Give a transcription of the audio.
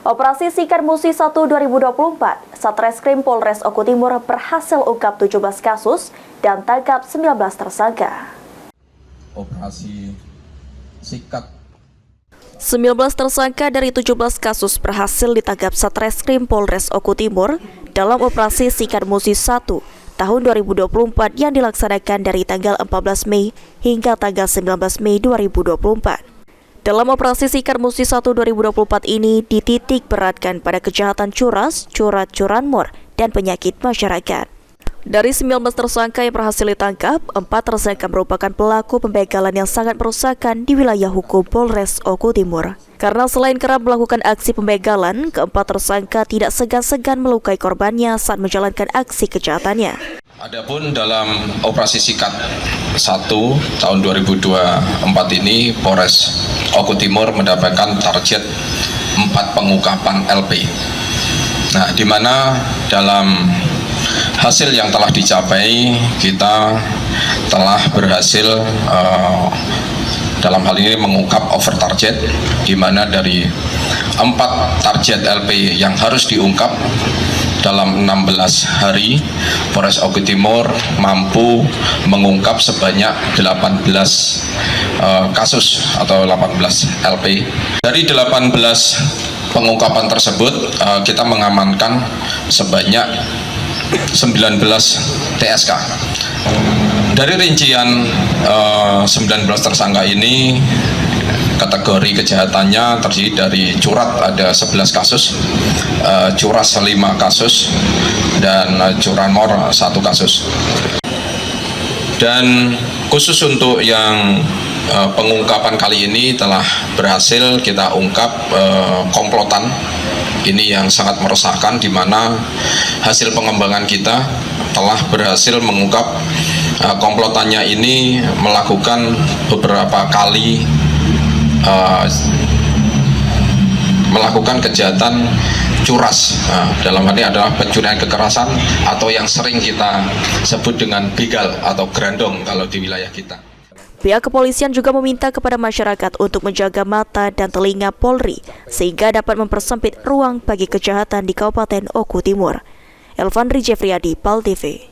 Operasi Sikat Musi 1 2024, Satreskrim Polres Oku Timur berhasil ungkap 17 kasus dan tangkap 19 tersangka. Operasi Sikat 19 tersangka dari 17 kasus berhasil ditangkap Satreskrim Polres Oku Timur dalam Operasi Sikat Musi 1 tahun 2024 yang dilaksanakan dari tanggal 14 Mei hingga tanggal 19 Mei 2024. Dalam Operasi Sikat Musi 1 2024 ini dititik beratkan pada kejahatan curas, curanmor, dan penyakit masyarakat. Dari 19 tersangka yang berhasil ditangkap, 4 tersangka merupakan pelaku pembegalan yang sangat merusakan di wilayah hukum Polres Oku Timur. Karena selain kerap melakukan aksi pembegalan, keempat tersangka tidak segan-segan melukai korbannya saat menjalankan aksi kejahatannya. Adapun dalam Operasi Sikat 1 tahun 2024 ini, Polres Oku Timur mendapatkan target 4 pengungkapan LP. Nah, di mana dalam hasil yang telah dicapai, kita telah berhasil dalam hal ini mengungkap over target, di mana dari 4 target LP yang harus diungkap dalam 16 hari, Polres Oku Timur mampu mengungkap sebanyak 18 kasus atau 18 LP. Dari 18 pengungkapan tersebut, kita mengamankan sebanyak 19 TSK. Dari rincian 19 tersangka ini, kategori kejahatannya terdiri dari curat ada 11 kasus, curas 5 kasus, dan curanmor 1 kasus. Dan khusus untuk yang pengungkapan kali ini telah berhasil kita ungkap komplotan ini yang sangat meresahkan, di mana hasil pengembangan kita telah berhasil mengungkap komplotannya ini melakukan beberapa kali melakukan kejahatan curas. Dalam hal ini adalah pencurian kekerasan atau yang sering kita sebut dengan begal atau grandong kalau di wilayah kita. Pihak kepolisian juga meminta kepada masyarakat untuk menjaga mata dan telinga Polri sehingga dapat mempersempit ruang bagi kejahatan di Kabupaten Oku Timur. Elvanri Jeffriyadi, PAL TV.